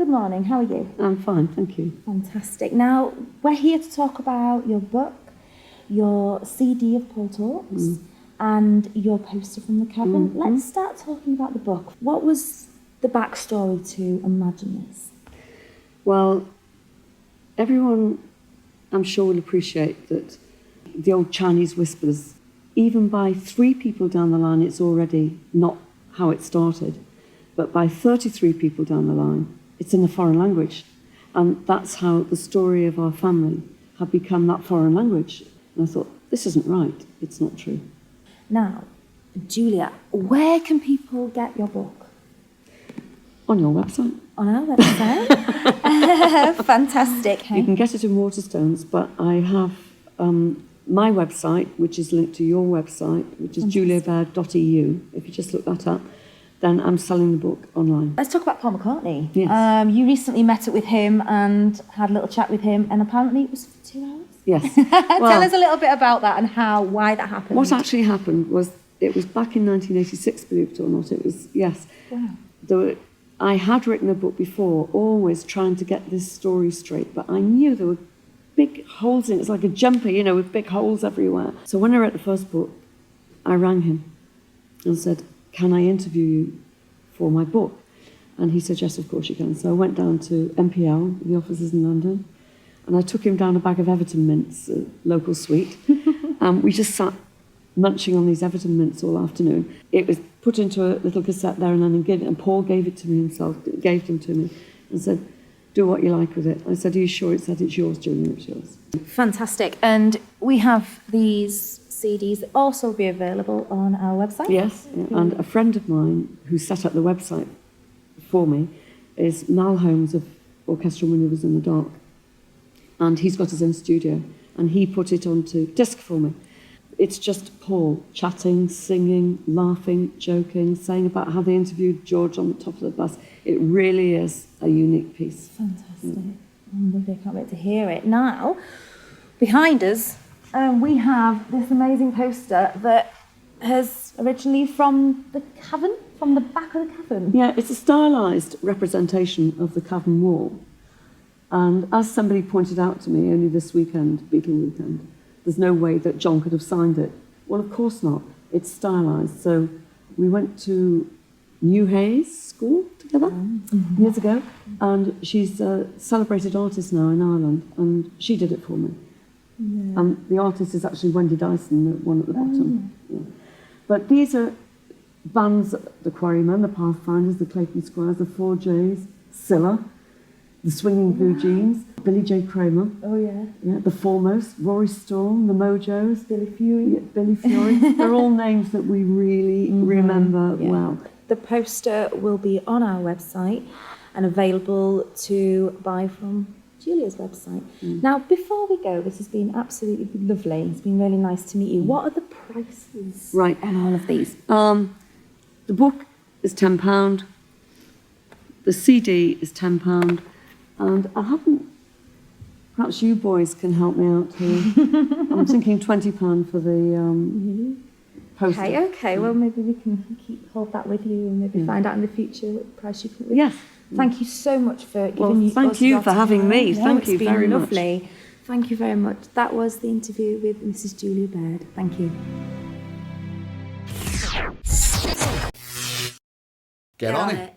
good morning. How are you? I'm fine, thank you. Fantastic. Now, we're here to talk about your book, your CD of Paul Talks, and your poster from the Cavern. Let's start talking about the book. What was the backstory to imagine this? Well, everyone, I'm sure, will appreciate that the old Chinese whispers, even by 3 people down the line, it's already not how it started. But by 33 people down the line, it's in a foreign language. And that's how the story of our family had become that foreign language. And I thought, this isn't right. It's not true. Now, Julia, where can people get your book? On your website. On our website. Fantastic. You can get it in Waterstones, but I have my website, which is linked to your website, which is juliabaird.eu. If you just look that up, then I'm selling the book online. Let's talk about Paul McCartney. Yes. You recently met up with him and had a little chat with him, and apparently it was for 2 hours? Yes. Tell us a little bit about that and why that happened. What actually happened was, it was back in 1986, believe it or not. It was, yes. Wow. I had written a book before, always trying to get this story straight, but I knew there were big holes in it. It's like a jumper, with big holes everywhere. So when I wrote the first book, I rang him and said, can I interview you for my book? And he said, yes, of course you can. So I went down to MPL, the offices in London, and I took him down a bag of Everton mints, a local sweet. We just sat munching on these Everton mints all afternoon. It was put into a little cassette there and then and Paul gave it to me himself, gave them to me, and said, do what you like with it. I said, are you sure? It said, it's yours, Julia, it's yours. Fantastic. And we have these CDs that also be available on our website. Yes, and a friend of mine who set up the website for me is Mal Holmes of Orchestral Manoeuvres in the Dark. And he's got his own studio, and he put it onto disc for me. It's just Paul chatting, singing, laughing, joking, saying about how they interviewed George on the top of the bus. It really is a unique piece. Fantastic. Lovely, I can't wait to hear it. Now, behind us, we have this amazing poster that has originally from the Cavern, from the back of the Cavern. Yeah, it's a stylised representation of the Cavern Wall. And as somebody pointed out to me only this weekend, Beatle weekend, there's no way that John could have signed it. Well, of course not. It's stylised. So we went to New Hayes School together years ago, and she's a celebrated artist now in Ireland, and she did it for me. Yeah. And the artist is actually Wendy Dyson, the one at the bottom. Yeah. But these are bands, the Quarrymen, the Pathfinders, the Clayton Squires, the 4Js, Scylla, the Swinging Blue Jeans, Billy J. Kramer. Oh, yeah. Yeah, the Foremost, Rory Storm, the Mojos, Billy Fury. Yeah, Billy Fury. They're all names that we really remember well. The poster will be on our website and available to buy from Julia's website. Now, before we go, this has been absolutely lovely. It's been really nice to meet you. What are the prices on all of these? The book is £10. The CD is £10. And I haven't... Perhaps you boys can help me out here. I'm thinking £20 for the poster. Okay. Well, maybe we can hold that with you and maybe find out in the future what price you put with. Yes. Thank you so much for giving us thank you for having me. No, Thank you very much. It's been lovely. Thank you very much. That was the interview with Mrs Julia Baird. Thank you. Get on it.